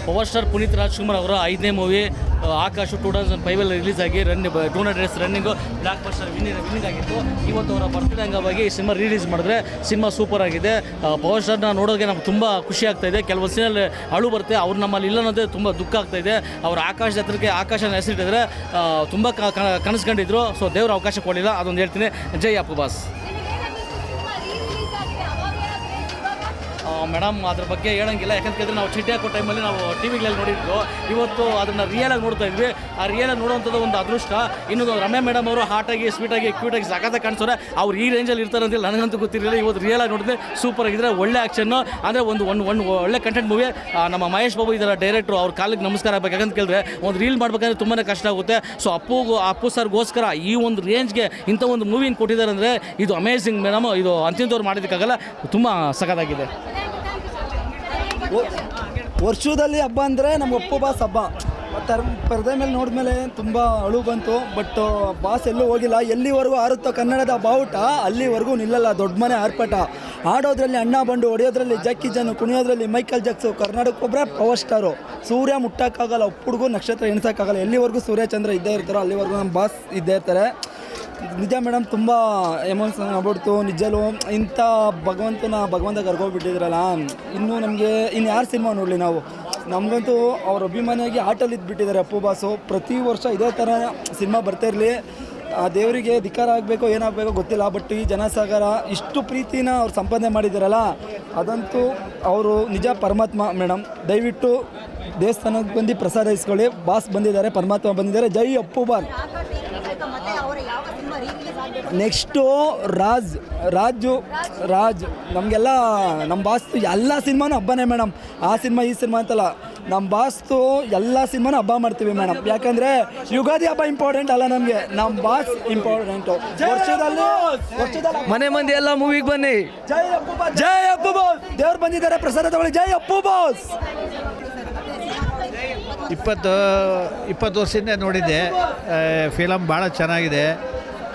Power star Puneeth Rajkumar ಅವರ 5ನೇ movie Akash 2005 release ಆಗಿ 200 days running blockbuster winning ಆಗಿತ್ತು. ಇವತ್ತು ಅವರ ಬರ್ತ್ಡೇ ಅಂಗವಾಗಿ ಈ ಸಿನಿಮಾ ರಿಲೀಸ್ ಮಾಡಿದ್ರೆ ಸಿನಿಮಾ ಸೂಪರ್ ಆಗಿದೆ. ಪವರ್ ಸ್ಟಾರ್ನ ನೋಡೋದಕ್ಕೆ ನಮ್ಗೆ ತುಂಬ ಖುಷಿ ಆಗ್ತಾ ಇದೆ. ಕೆಲವು ಸೀನಲ್ಲಿ ಅಳು ಬರುತ್ತೆ, ಅವ್ರು ನಮ್ಮಲ್ಲಿ ಇಲ್ಲ ಅನ್ನೋದೇ ತುಂಬ ದುಃಖ ಆಗ್ತಾ ಇದೆ. ಅವರು ಆಕಾಶದ ಹತ್ರಕ್ಕೆ ಆಕಾಶನ ಹೆಸರಿಟ್ಟಿದ್ರೆ ತುಂಬ ಕನಸು ಕಂಡಿದ್ರು. ಸೊ ದೇವ್ರ ಅವಕಾಶ ಕೊಡಲಿಲ್ಲ, ಅದೊಂದು ಹೇಳ್ತೀನಿ. ಜೈ ಅಪ್ಪು ಬಾಸ್. ಮೇಡಮ್ ಅದ್ರ ಬಗ್ಗೆ ಹೇಳೋಂಗಿಲ್ಲ, ಯಾಕಂತ ಕೇಳಿದ್ರೆ ನಾವು ಚೀಟಿ ಹಾಕೋ ಟೈಮಲ್ಲಿ ನಾವು ಟಿ ವಿಗಳಲ್ಲಿ ನೋಡಿದ್ವಿ. ಇವತ್ತು ಅದನ್ನು ರಿಯಲಾಗಿ ನೋಡ್ತಾ ಇದ್ವಿ. ಆ ರಿಯಲಾಗಿ ನೋಡುವಂಥದ್ದು ಒಂದು ಅದೃಷ್ಟ. ಇನ್ನು ರಮ್ಯಾ ಮೇಡಮ್ ಅವರು ಹಾಟಾಗಿ ಸ್ವೀಟಾಗಿ ಕ್ಯೂಟಾಗಿ ಸಖತ್ತಾಗಿ ಕಾಣಿಸೋರೆ. ಅವ್ರು ಈ ರೇಂಜಲ್ಲಿ ಇರ್ತಾರೆ ಅಂತೇಳಿ ನನಗಂತೂ ಗೊತ್ತಿರಲಿಲ್ಲ. ಇವತ್ತು ರಿಯಲಾಗಿ ನೋಡಿದ್ರೆ ಸೂಪರ್ ಆಗಿದ್ರೆ, ಒಳ್ಳೆ ಆ್ಯಕ್ಷನ್ನು ಅಂದರೆ ಒಂದು ಒಳ್ಳೆ ಕಂಟೆಂಟ್ ಮೂವಿ. ನಮ್ಮ ಮಹೇಶ್ ಬಾಬು ಇದರ ಡೈರೆಕ್ಟ್ರು, ಅವ್ರ ಕಾಲಿಗೆ ನಮಸ್ಕಾರ ಆಗಬೇಕು. ಯಾಕಂತ ಕೇಳಿದ್ರೆ ಒಂದು ರೀಲ್ ಮಾಡ್ಬೇಕಂದ್ರೆ ತುಂಬಾ ಕಷ್ಟ ಆಗುತ್ತೆ. ಸೊ ಅಪ್ಪು ಸರ್ಗೋಸ್ಕರ ಈ ಒಂದು ರೇಂಜ್ಗೆ ಇಂಥ ಒಂದು ಮೂವಿನ ಕೊಟ್ಟಿದ್ದಾರೆ ಅಂದರೆ ಇದು ಅಮೇಝಿಂಗ್ ಮೇಡಮ್. ಇದು ಅಂತಿಂತವ್ರು ಮಾಡೋದಕ್ಕಾಗಲ್ಲ, ತುಂಬ ಸಖತ್ತಾಗಿದೆ. ವರ್ಷದಲ್ಲಿ ಹಬ್ಬ ಅಂದರೆ ನಮ್ಮ ಅಪ್ಪು ಬಾಸ್ ಹಬ್ಬ. ಪರದೆ ಮೇಲೆ ನೋಡಿದ್ಮೇಲೆ ತುಂಬ ಅಳು ಬಂತು. ಬಟ್ ಬಾಸ್ ಎಲ್ಲೂ ಹೋಗಿಲ್ಲ. ಎಲ್ಲಿವರೆಗೂ ಆರುತ್ತೋ ಕನ್ನಡದ ಬಾವುಟ ಅಲ್ಲಿವರೆಗೂ ನಿಲ್ಲಲ್ಲ. ದೊಡ್ಡ ಮನೆ ಆರ್ಭಟ. ಆಡೋದ್ರಲ್ಲಿ ಅಣ್ಣ ಬಂಡು, ಹೊಡೆಯೋದ್ರಲ್ಲಿ ಜಾಕಿ ಜಾನ್, ಕುಣಿಯೋದ್ರಲ್ಲಿ ಮೈಕಲ್ ಜಾಕ್ಸು. ಕರ್ನಾಟಕಕ್ಕೊಬ್ಬರೇ ಪವರ್ ಸ್ಟಾರು. ಸೂರ್ಯ ಮುಟ್ಟೋಕ್ಕಾಗಲ್ಲ, ಒಪ್ಪುಡ್ಗೂ ನಕ್ಷತ್ರ ಎಣಿಸೋಕ್ಕಾಗಲ್ಲ. ಎಲ್ಲಿವರೆಗೂ ಸೂರ್ಯ ಚಂದ್ರ ಇದ್ದೇ ಇರ್ತಾರೋ ಅಲ್ಲಿವರೆಗೂ ನಮ್ಮ ಬಾಸ್ ಇದ್ದೇ ಇರ್ತಾರೆ. ನಿಜ ಮೇಡಮ್, ತುಂಬ ಎಮೋಷನ್ ಆಗ್ಬಿಡ್ತು ನಿಜಲು. ಇಂಥ ಭಗವಂತ ಕರ್ಕೊಬಿಟ್ಟಿದ್ರಲ್ಲ. ಇನ್ನೂ ನಮಗೆ ಇನ್ನು ಯಾರು ಸಿನಿಮಾ ನೋಡಲಿ ನಾವು. ನಮಗಂತೂ ಅವ್ರ ಅಭಿಮಾನಿಯಾಗಿ ಆಟಲ್ಲಿ ಇದ್ಬಿಟ್ಟಿದ್ದಾರೆ ಅಪ್ಪು ಬಾಸು. ಪ್ರತಿ ವರ್ಷ ಇದೇ ಥರ ಸಿನಿಮಾ ಬರ್ತಾ ಇರಲಿ. ಆ ದೇವರಿಗೆ ಧಿಕ್ಕಾರ ಆಗಬೇಕೋ ಏನಾಗಬೇಕೋ ಗೊತ್ತಿಲ್ಲ. ಬಟ್ ಈ ಜನಸಾಗರ ಇಷ್ಟು ಪ್ರೀತಿನ ಅವ್ರು ಸಂಪಾದನೆ ಮಾಡಿದ್ದಾರಲ್ಲ, ಅದಂತೂ ಅವರು ನಿಜ ಪರಮಾತ್ಮ ಮೇಡಮ್. ದಯವಿಟ್ಟು ದೇವಸ್ಥಾನಕ್ಕೆ ಬಂದು ಪ್ರಸಾದ ಇಸ್ಕೊಳ್ಳಿ. ಬಾಸ್ ಬಂದಿದ್ದಾರೆ, ಪರಮಾತ್ಮ ಬಂದಿದ್ದಾರೆ. ಜೈ ಅಪ್ಪು ಬಾಸ್. ನೆಕ್ಸ್ಟು ರಾಜ್ ನಮಗೆಲ್ಲ ನಮ್ಮ ಬಾಸ್ತು ಎಲ್ಲ ಸಿನಿಮಾನೂ ಹಬ್ಬನೇ ಮೇಡಮ್. ಆ ಸಿನಿಮಾ ಈ ಸಿನಿಮಾ ಅಂತಲ್ಲ, ನಮ್ಮ ಬಾಸ್ತು ಎಲ್ಲ ಸಿನಿಮಾನೂ ಹಬ್ಬ ಮಾಡ್ತೀವಿ ಮೇಡಮ್. ಯಾಕಂದರೆ ಯುಗಾದಿ ಹಬ್ಬ ಇಂಪಾರ್ಟೆಂಟ್ ಅಲ್ಲ ನಮಗೆ, ನಮ್ಮ ಬಾಸ್ ಇಂಪಾರ್ಟೆಂಟು. ವರ್ಷದಲ್ಲಿ ಮನೆ ಮಂದಿ ಎಲ್ಲ ಮೂವಿಗೆ ಬನ್ನಿ. ಜೈ ಅಪ್ಪು ಬಾಸ್, ಜೈ ಅಪ್ಪು ಬಾಸ್. ದೇವ್ರು ಬಂದಿದ್ದಾರೆ, ಪ್ರಸಾದ ತಗೊಳ್ಳಿ. ಜೈ ಅಪ್ಪು ಬಾಸ್. 20 ವರ್ಷದಿಂದ ನೋಡಿದ್ದೆ. ಫಿಲಮ್ ಭಾಳ ಚೆನ್ನಾಗಿದೆ.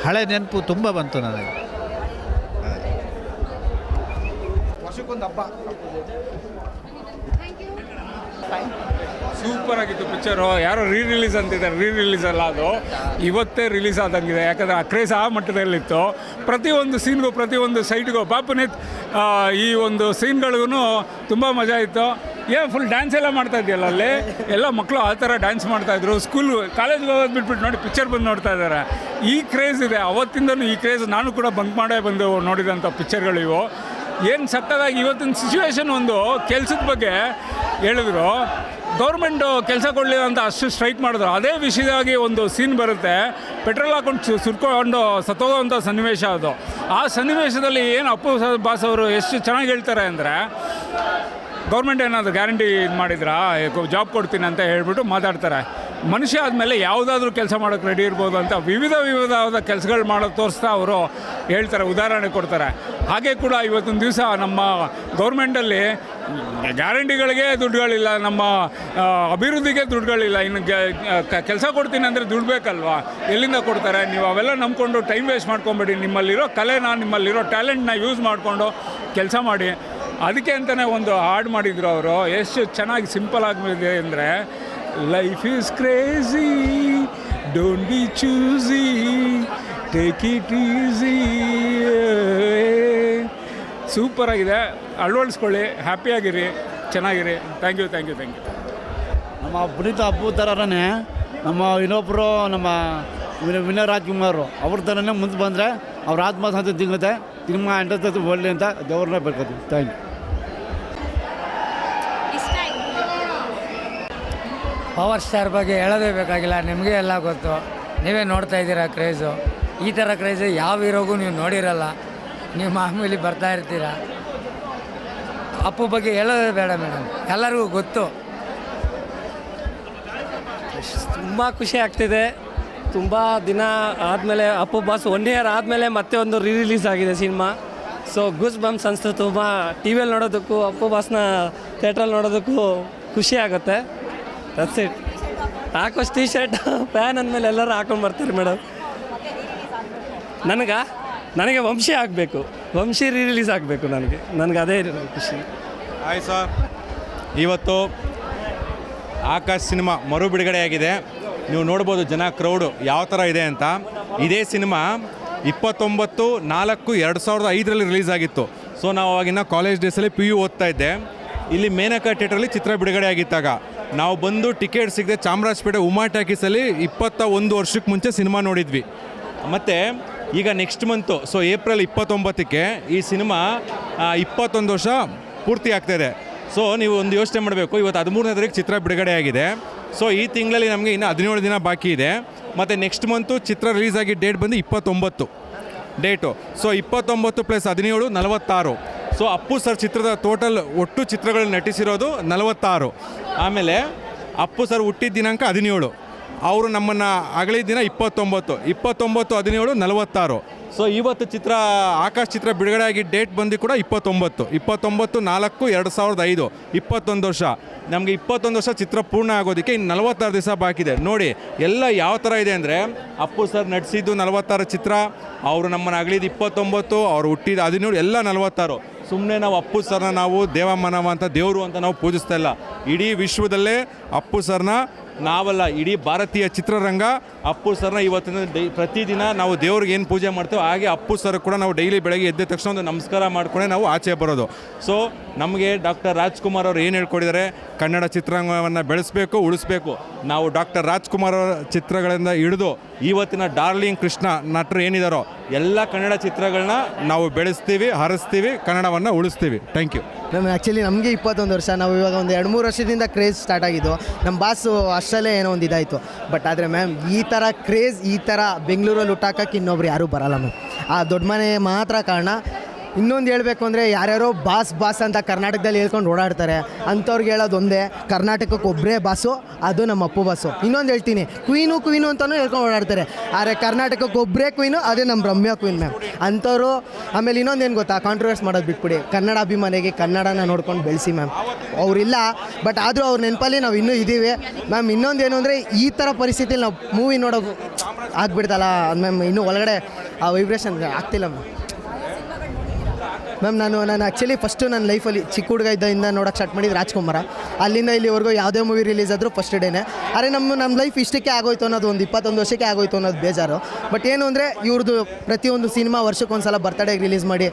ಹಳೆ ನೆನಪು ತುಂಬ ಬಂತು ನನಗೆ. ವರ್ಷಕ್ಕೊಂದು ಹಬ್ಬ. ಸೂಪರ್ ಆಗಿತ್ತು ಪಿಕ್ಚರು. ಯಾರೋ ರಿಲೀಸ್ ಅಂತಿದ್ದಾರೆ, ರಿಲೀಸ್ ಅಲ್ಲ, ಅದು ಇವತ್ತೇ ರಿಲೀಸ್ ಆದಂಗಿದೆ. ಯಾಕಂದರೆ ಆ ಕ್ರೇಜ್ ಆ ಮಟ್ಟದಲ್ಲಿತ್ತು. ಪ್ರತಿಯೊಂದು ಸೀನ್ಗೂ ಪ್ರತಿಯೊಂದು ಸೈಟ್ಗೂ ಬಾಪುನಿತ್ ಈ ಒಂದು ಸೀನ್ಗಳಿಗೂ ತುಂಬ ಮಜಾ ಇತ್ತು. ಫುಲ್ ಡ್ಯಾನ್ಸ್ ಎಲ್ಲ ಮಾಡ್ತಾ ಇದೆಯಲ್ಲ ಅಲ್ಲಿ, ಎಲ್ಲ ಮಕ್ಕಳು ಆ ಥರ ಡ್ಯಾನ್ಸ್ ಮಾಡ್ತಾಯಿದ್ರು. ಕಾಲೇಜ್ಗೆ ಹೋಗೋದು ಬಿಟ್ಬಿಟ್ಟು ನೋಡಿ ಪಿಕ್ಚರ್ ಬಂದು ನೋಡ್ತಾ ಇದ್ದಾರೆ. ಈ ಕ್ರೇಜ್ ಇದೆ, ಅವತ್ತಿಂದನೂ ಈ ಕ್ರೇಜ್. ನಾನು ಕೂಡ ಬಂಕ್ ಮಾಡೇ ಬಂದು ನೋಡಿದಂಥ ಪಿಕ್ಚರ್ಗಳು ಇವು. ಏನು ಸಕ್ಕತ್ತಾಗಿ ಇವತ್ತಿನ ಸಿಚುವೇಶನ್. ಒಂದು ಕೆಲಸದ ಬಗ್ಗೆ ಹೇಳಿದ್ರು, ಗೌರ್ಮೆಂಟು ಕೆಲಸ ಕೊಡಲಿ ಅಂತ ಅಷ್ಟು ಸ್ಟ್ರೈಕ್ ಮಾಡಿದ್ರು. ಅದೇ ವಿಷಯವಾಗಿ ಒಂದು ಸೀನ್ ಬರುತ್ತೆ, ಪೆಟ್ರೋಲ್ ಹಾಕೊಂಡು ಸುರ್ಕೊಂಡು ಸತ್ತೋಗೋವಂಥ ಸನ್ನಿವೇಶ ಅದು. ಆ ಸನ್ನಿವೇಶದಲ್ಲಿ ಏನು ಅಪ್ಪು ಬಾಸ್ ಅವರು ಎಷ್ಟು ಚೆನ್ನಾಗಿ ಹೇಳ್ತಾರೆ ಅಂದರೆ, ಗೌರ್ಮೆಂಟ್ ಏನಾದರೂ ಗ್ಯಾರಂಟಿ ಇದು ಮಾಡಿದ್ರಾ, ಜಾಬ್ ಕೊಡ್ತೀನಿ ಅಂತ ಹೇಳ್ಬಿಟ್ಟು ಮಾತಾಡ್ತಾರೆ. ಮನುಷ್ಯ ಆದಮೇಲೆ ಯಾವುದಾದ್ರೂ ಕೆಲಸ ಮಾಡೋಕ್ಕೆ ರೆಡಿ ಇರ್ಬೋದು ಅಂತ ವಿವಿಧವಾದ ಕೆಲಸಗಳು ಮಾಡೋದು ತೋರಿಸ್ತಾ ಅವರು ಹೇಳ್ತಾರೆ, ಉದಾಹರಣೆ ಕೊಡ್ತಾರೆ. ಹಾಗೆ ಕೂಡ ಇವತ್ತಿನ ದಿವಸ ನಮ್ಮ ಗೌರ್ಮೆಂಟಲ್ಲಿ ಗ್ಯಾರಂಟಿಗಳಿಗೆ ದುಡ್ಡುಗಳಿಲ್ಲ, ನಮ್ಮ ಅಭಿವೃದ್ಧಿಗೆ ದುಡ್ಡುಗಳಿಲ್ಲ. ಇನ್ನು ಕೆಲಸ ಕೊಡ್ತೀನಿ ಅಂದರೆ ದುಡ್ಡು ಬೇಕಲ್ವಾ, ಎಲ್ಲಿಂದ ಕೊಡ್ತಾರೆ? ನೀವು ಅವೆಲ್ಲ ನಂಬ್ಕೊಂಡು ಟೈಮ್ ವೇಸ್ಟ್ ಮಾಡ್ಕೊಬೇಡಿ. ನಿಮ್ಮಲ್ಲಿರೋ ಕಲೆನ, ನಿಮ್ಮಲ್ಲಿರೋ ಟ್ಯಾಲೆಂಟ್ನ ಯೂಸ್ ಮಾಡಿಕೊಂಡು ಕೆಲಸ ಮಾಡಿ. ಅದಕ್ಕೆ ಅಂತಲೇ ಒಂದು ಹಾಡು ಮಾಡಿದರು ಅವರು. ಎಷ್ಟು ಚೆನ್ನಾಗಿ ಸಿಂಪಲ್ ಆಗಿದೆ ಅಂದರೆ, life is crazy, don't be choosy, take it easy. ಸೂಪರಾಗಿದೆ, ಅಳವಡಿಸ್ಕೊಳ್ಳಿ, ಹ್ಯಾಪಿಯಾಗಿರಿ, ಚೆನ್ನಾಗಿರಿ. Thank you. ನಮ್ಮ ಪುನೀತ್ ಅಪ್ಪು ಥರನೇ ನಮ್ಮ ಇನ್ನೊಬ್ಬರು ನಮ್ಮ ವಿನಯ್ ರಾಜ್ಕುಮಾರ್ ಅವ್ರ ಥರನೇ ಮುಂದೆ ಬಂದರೆ ಅವ್ರ ಆತ್ಮಸಾಂತಿ ತಿಂಗುತ್ತೆ. ಸಿನಿಮಾ ಎಂಟತ್ತು ಒಳ್ಳೆ ಅಂತ ದೇವ್ರನ್ನ ಬೇಡ್ಕೊತೀವಿ. Thank you. ಪವರ್ ಸ್ಟಾರ್ ಬಗ್ಗೆ ಹೇಳೋದೇ ಬೇಕಾಗಿಲ್ಲ, ನಿಮಗೆ ಎಲ್ಲ ಗೊತ್ತು. ನೀವೇ ನೋಡ್ತಾ ಇದ್ದೀರಾ ಕ್ರೇಜು. ಈ ಥರ ಕ್ರೇಜು ಯಾವ ಹೀರೋಗೂ ನೀವು ನೋಡಿರಲ್ಲ. ನೀವು ಮಾಮೂಲಿ ಬರ್ತಾ ಇರ್ತೀರ. ಅಪ್ಪು ಬಗ್ಗೆ ಹೇಳೋದೇ ಬೇಡ ಮೇಡಮ್, ಎಲ್ಲರಿಗೂ ಗೊತ್ತು. ತುಂಬ ಖುಷಿ ಆಗ್ತಿದೆ. ತುಂಬ ದಿನ ಆದಮೇಲೆ ಅಪ್ಪು ಬಾಸ್ 1 ಇಯರ್ ಆದಮೇಲೆ ಮತ್ತೆ ಒಂದು ರಿಲೀಸ್ ಆಗಿದೆ ಸಿನಿಮಾ. ಸೊ ಗೂಸ್ ಬಂಪ್ಸ್ ಅನಿಸ್ತು ತುಂಬ. ಟಿ ವಿಯಲ್ಲಿ ನೋಡೋದಕ್ಕೂ ಅಪ್ಪು ಬಾಸ್ನ ಥಿಯೇಟ್ರಲ್ಲಿ ನೋಡೋದಕ್ಕೂ ಖುಷಿ ಆಗುತ್ತೆ. That's it. ಹಾಕೋಷ್ಟು ಟಿ ಶರ್ಟ್ ಫ್ಯಾನ್ ಅಂದಮೇಲೆ ಎಲ್ಲರೂ ಹಾಕೊಂಡು ಬರ್ತಾರೆ ಮೇಡಮ್. ನನಗೆ ವಂಶಿ ಆಗಬೇಕು, ವಂಶಿ ರಿಲೀಸ್ ಆಗಬೇಕು. ನನಗೆ ಅದೇ ಖುಷಿ. ಹಾಯ್ ಸರ್, ಇವತ್ತು ಆಕಾಶ್ ಸಿನಿಮಾ ಮರು ಬಿಡುಗಡೆಯಾಗಿದೆ. ನೀವು ನೋಡ್ಬೋದು ಜನ ಕ್ರೌಡು ಯಾವ ಥರ ಇದೆ ಅಂತ. ಇದೇ ಸಿನಿಮಾ 29/4/2005 ರಿಲೀಸ್ ಆಗಿತ್ತು. ಸೊ ನಾವು ಅವಾಗಿನ ಕಾಲೇಜ್ ಡೇಸಲ್ಲಿ PU ಓದ್ತಾ ಇದ್ದೆ. ಇಲ್ಲಿ ಮೇನಕಾ ಥಿಯೇಟ್ರಲ್ಲಿ ಚಿತ್ರ ಬಿಡುಗಡೆ ಆಗಿತ್ತಾಗ ನಾವು ಬಂದು ಟಿಕೆಟ್ ಸಿಗದೆ ಚಾಮರಾಜಪೇಟೆ ಉಮಾ ಟಾಕೀಸಲ್ಲಿ 21 ವರ್ಷಕ್ಕೆ ಮುಂಚೆ ಸಿನಿಮಾ ನೋಡಿದ್ವಿ. ಮತ್ತು ಈಗ ನೆಕ್ಸ್ಟ್ ಮಂತು, ಸೊ ಏಪ್ರಿಲ್ 29ಕ್ಕೆ ಈ ಸಿನಿಮಾ 21 ವರ್ಷ ಪೂರ್ತಿ ಆಗ್ತಾಯಿದೆ. ಸೊ ನೀವು ಒಂದು ಯೋಚನೆ ಮಾಡಬೇಕು, ಇವತ್ತು 13ನೇ ತಾರೀಕು ಚಿತ್ರ ಬಿಡುಗಡೆ ಆಗಿದೆ. ಸೊ ಈ ತಿಂಗಳಲ್ಲಿ ನಮಗೆ ಇನ್ನು 17 ದಿನ ಬಾಕಿ ಇದೆ. ಮತ್ತು ನೆಕ್ಸ್ಟ್ ಮಂತು ಚಿತ್ರ ರಿಲೀಸ್ ಆಗಿ ಡೇಟ್ ಬಂದು 29 date. So 29 + 17 46. So Appu sir ಚಿತ್ರದ ಟೋಟಲ್ ಒಟ್ಟು ಚಿತ್ರಗಳಲ್ಲಿ ನಟಿಸಿರೋದು 46. ಆಮೇಲೆ ಅಪ್ಪು ಸರ್ ಹುಟ್ಟಿದ ದಿನಾಂಕ 17, ಅವರು ನಮ್ಮನ್ನು ಅಗಲಿದ ದಿನ 29, 17 46. ಸೊ ಇವತ್ತು ಚಿತ್ರ ಆಕಾಶ್ ಚಿತ್ರ ಬಿಡುಗಡೆ ಆಗಿ ಡೇಟ್ ಬಂದು ಕೂಡ 29/4/2005, 21 ವರ್ಷ. ನಮಗೆ 21 ವರ್ಷ ಚಿತ್ರ ಪೂರ್ಣ ಆಗೋದಕ್ಕೆ ಇನ್ನು 46 ದಿವಸ ಬಾಕಿ ಇದೆ. ನೋಡಿ ಎಲ್ಲ ಯಾವ ಥರ ಇದೆ ಅಂದರೆ, ಅಪ್ಪು ಸರ್ ನಟಿಸಿದ್ದು 46 ಚಿತ್ರ, ಅವರು ನಮ್ಮನ್ನು ಅಗಲಿದ 29, ಅವ್ರು ಹುಟ್ಟಿದ 17, ಎಲ್ಲ 46. ಸುಮ್ಮನೆ ನಾವು ಅಪ್ಪು ಸರ್ನ ನಾವು ದೇವಮ್ಮನವ ಅಂತ ದೇವರು ಅಂತ ನಾವು ಪೂಜಿಸ್ತಾ ಇಲ್ಲ. ಇಡೀ ವಿಶ್ವದಲ್ಲೇ ಅಪ್ಪು ಸರ್ನ ನಾವಲ್ಲ, ಇಡೀ ಭಾರತೀಯ ಚಿತ್ರರಂಗ ಅಪ್ಪು ಸರ್ನ ಇವತ್ತಿನ ಪ್ರತಿದಿನ ನಾವು ದೇವ್ರಿಗೆ ಏನು ಪೂಜೆ ಮಾಡ್ತೇವೆ ಹಾಗೆ ಅಪ್ಪು ಸರ್ ಕೂಡ ನಾವು ಡೈಲಿ ಬೆಳಗ್ಗೆ ಎದ್ದ ತಕ್ಷಣ ಒಂದು ನಮಸ್ಕಾರ ಮಾಡ್ಕೊಂಡೆ ನಾವು ಆಚೆ ಬರೋದು. ಸೊ ನಮಗೆ ಡಾಕ್ಟರ್ ರಾಜ್ಕುಮಾರ್ ಅವರು ಏನು ಹೇಳ್ಕೊಟ್ಟಿದ್ದಾರೆ, ಕನ್ನಡ ಚಿತ್ರರಂಗವನ್ನು ಬೆಳೆಸಬೇಕು, ಉಳಿಸ್ಬೇಕು. ನಾವು ಡಾಕ್ಟರ್ ರಾಜ್ಕುಮಾರ್ ಅವರ ಚಿತ್ರಗಳಿಂದ ಹಿಡಿದು ಇವತ್ತಿನ ಡಾರ್ಲಿಂಗ್ ಕೃಷ್ಣ ನಟರು ಏನಿದಾರೋ ಎಲ್ಲ ಕನ್ನಡ ಚಿತ್ರಗಳನ್ನ ನಾವು ಬೆಳೆಸ್ತೀವಿ, ಹರಿಸ್ತೀವಿ, ಕನ್ನಡವನ್ನು ಉಳಿಸ್ತೀವಿ. Thank you ma'am. ಆ್ಯಕ್ಚುಲಿ ನಮಗೆ 21 ವರ್ಷ, ನಾವು ಇವಾಗ ಒಂದು 2-3 ವರ್ಷದಿಂದ ಕ್ರೇಜ್ ಸ್ಟಾರ್ಟ್ ಆಗಿದ್ದು. ನಮ್ಮ ಬಾಸು ಅಷ್ಟರಲ್ಲೇ ಏನೋ ಒಂದು ಇದಾಯಿತು. ಬಟ್ ಆದರೆ ಮ್ಯಾಮ್ ಈ ಥರ ಕ್ರೇಜ್ ಈ ಥರ ಬೆಂಗಳೂರಲ್ಲಿ ಹುಟ್ಟಾಕಕ್ಕೆ ಇನ್ನೊಬ್ರು ಯಾರೂ ಬರಲ್ಲ ಮ್ಯಾಮ್. ಆ ದೊಡ್ಡ ಮನೆ ಮಾತ್ರ ಕಾರಣ. ಇನ್ನೊಂದು ಹೇಳಬೇಕು ಅಂದರೆ, ಯಾರ್ಯಾರೋ ಬಾಸ್ ಅಂತ ಕರ್ನಾಟಕದಲ್ಲಿ ಹೇಳ್ಕೊಂಡು ಓಡಾಡ್ತಾರೆ. ಅಂಥವ್ರಿಗೆ ಹೇಳೋದು ಒಂದೇ, ಕರ್ನಾಟಕಕ್ಕೆ ಒಬ್ಬರೇ ಬಾಸು, ಅದು ನಮ್ಮ ಅಪ್ಪು ಬಾಸು. ಇನ್ನೊಂದು ಹೇಳ್ತೀನಿ, ಕ್ವೀನು ಅಂತಲೂ ಹೇಳ್ಕೊಂಡು ಓಡಾಡ್ತಾರೆ. ಆದರೆ ಕರ್ನಾಟಕಕ್ಕೆ ಒಬ್ಬರೇ ಕ್ವೀನು, ಅದೇ ನಮ್ಮ ರಮ್ಯಾ ಕ್ವೀನ್ ಮ್ಯಾಮ್. ಅಂಥವ್ರು. ಆಮೇಲೆ ಇನ್ನೊಂದು ಏನು ಗೊತ್ತಾ, ಕಾಂಟ್ರವರ್ಸ್ ಮಾಡೋದು ಬಿಟ್ಬಿಡಿ. ಕನ್ನಡ ಅಭಿಮಾನಿಗೆ ಕನ್ನಡನ ನೋಡ್ಕೊಂಡು ಬೆಳೆಸಿ ಮ್ಯಾಮ್. ಅವರಿಲ್ಲ, ಬಟ್ ಆದರೂ ಅವ್ರ ನೆನಪಲ್ಲಿ ನಾವು ಇನ್ನೂ ಇದ್ದೀವಿ ಮ್ಯಾಮ್. ಇನ್ನೊಂದೇನು ಅಂದರೆ, ಈ ಥರ ಪರಿಸ್ಥಿತಿಯಲ್ಲಿ ನಾವು ಮೂವಿ ನೋಡೋದು ಆಗ್ಬಿಡ್ತಲ್ಲ ಮ್ಯಾಮ್, ಇನ್ನೂ ಒಳಗಡೆ ಆ ವೈಬ್ರೇಷನ್ ಆಗ್ತಿಲ್ಲ ಮ್ಯಾಮ್. ನಾನು ಆ್ಯಕ್ಚುಲಿ ಫಸ್ಟು ನನ್ನ ಲೈಫಲ್ಲಿ ಚಿಕ್ಕ ಹುಡುಗ ಇದ್ದಿಂದ ನೋಡೋಕ್ಕೆ ಸ್ಟಾರ್ಟ್ ಮಾಡಿದ್ದು ರಾಜ್ಕುಮಾರ. ಅಲ್ಲಿಂದ ಇಲ್ಲಿವರೆಗೂ ಯಾವುದೇ ಮೂವಿ ರಿಲೀಸ್ ಆದರೂ ಫಸ್ಟ್ ಡೇನೇ. ಆದರೆ ನಮ್ಮ ಲೈಫ್ ಇಷ್ಟಕ್ಕೆ ಆಗೋಯ್ತು ಅನ್ನೋದು, ಒಂದು 21 ವರ್ಷಕ್ಕೆ ಆಗೋಯ್ತು ಅನ್ನೋದು ಬೇಜಾರು. ಬಟ್ ಏನು ಅಂದರೆ, ಇವ್ರದ್ದು ಪ್ರತಿಯೊಂದು ಸಿನಿಮಾ ವರ್ಷಕ್ಕೊಂದ್ಸಲ ಬರ್ತಡೇಗೆ ರಿಲೀಸ್ ಮಾಡಿ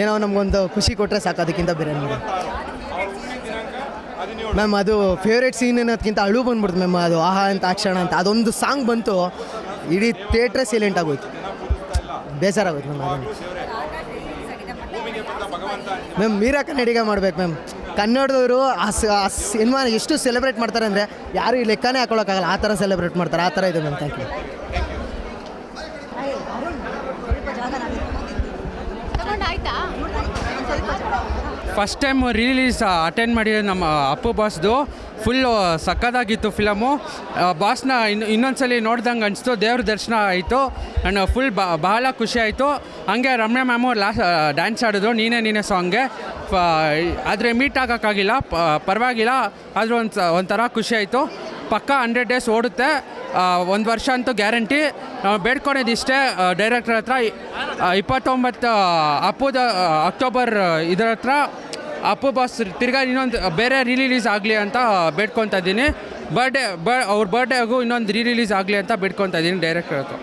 ಏನೋ ನಮಗೊಂದು ಖುಷಿ ಕೊಟ್ಟರೆ ಸಾಕು, ಅದಕ್ಕಿಂತ ಬೇರೆ ನೋಡಿ ಮ್ಯಾಮ್. ಅದು ಫೇವ್ರೇಟ್ ಸೀನ್ ಅನ್ನೋದಕ್ಕಿಂತ ಅಳು ಬಂದ್ಬಿಡ್ತು ಮ್ಯಾಮ್. ಅದು ಆಹಾ ಅಂತ ಅಕ್ಷಣ ಅಂತ ಅದೊಂದು ಸಾಂಗ್ ಬಂತು, ಇಡೀ ಥಿಯೇಟ್ರೇ ಸೈಲೆಂಟ್ ಆಗೋಯ್ತು, ಬೇಜಾರಾಗೋಯ್ತು ಮ್ಯಾಮ್. ಅದನ್ನು ಮ್ಯಾಮ್ ಮೀರಾ ಕನ್ನಡಿಗ ಮಾಡ್ಬೇಕು ಮ್ಯಾಮ್. ಕನ್ನಡದವರು ಆ ಸಿನಿಮಾ ಎಷ್ಟು ಸೆಲೆಬ್ರೇಟ್ ಮಾಡ್ತಾರೆ ಅಂದರೆ ಯಾರು ಈ ಲೆಕ್ಕನೇ ಹಾಕೊಳ್ಳೋಕ್ಕಾಗಲ್ಲ, ಆ ಥರ ಸೆಲೆಬ್ರೇಟ್ ಮಾಡ್ತಾರೆ. ಆ ಥರ ಇದೆ ma'am. Thank you. First time release attend ಮಾಡಿದ ನಮ್ಮ ಅಪ್ಪು ಬಾಸ್ದು ಫುಲ್ಲು ಸಕ್ಕತ್ತಾಗಿತ್ತು ಫಿಲಮು. ಬಾಸ್ನ ಇನ್ನೊಂದ್ಸಲಿ ನೋಡ್ದಂಗೆ ಅನಿಸ್ತು, ದೇವ್ರ ದರ್ಶನ ಆಯಿತು. ನಾನು ಫುಲ್ ಬಹಳ ಖುಷಿ ಆಯಿತು. ಹಂಗೆ ರಮ್ಯಾ ಮ್ಯಾಮು ಡ್ಯಾನ್ಸ್ ಆಡಿದ್ರು ನೀನೇ ಸಾಂಗ್ಗೆ. ಆದರೆ ಮೀಟ್ ಆಗೋಕ್ಕಾಗಿಲ್ಲ, ಪರವಾಗಿಲ್ಲ. ಆದರೂ ಒಂಥರ ಖುಷಿ ಆಯಿತು. ಪಕ್ಕ 100 ಡೇಸ್ ಓಡುತ್ತೆ, 1 ವರ್ಷ ಅಂತೂ ಗ್ಯಾರಂಟಿ. ನಾವು ಬೇಡ್ಕೊಂಡಿದ್ದಿಷ್ಟೇ ಡೈರೆಕ್ಟರ್ ಹತ್ರ, 29 ಅಕ್ಟೋಬರ್ ಇದರ ಹತ್ರ ಅಪ್ಪು ಬಾಸ್ ತಿರ್ಗಾ ಇನ್ನೊಂದು ಬೇರೆ ರಿಲೀಸ್ ಆಗಲಿ ಅಂತ ಬೇಡ್ಕೊತಾ ಇದ್ದೀನಿ. ಅವ್ರ ಬರ್ಡೇಗೂ ಇನ್ನೊಂದು ರಿಲೀಸ್ ಆಗಲಿ ಅಂತ ಬೇಡ್ಕೊತಾ ಇದ್ದೀನಿ ಡೈರೆಕ್ಟರ್ ಹತ್ರ.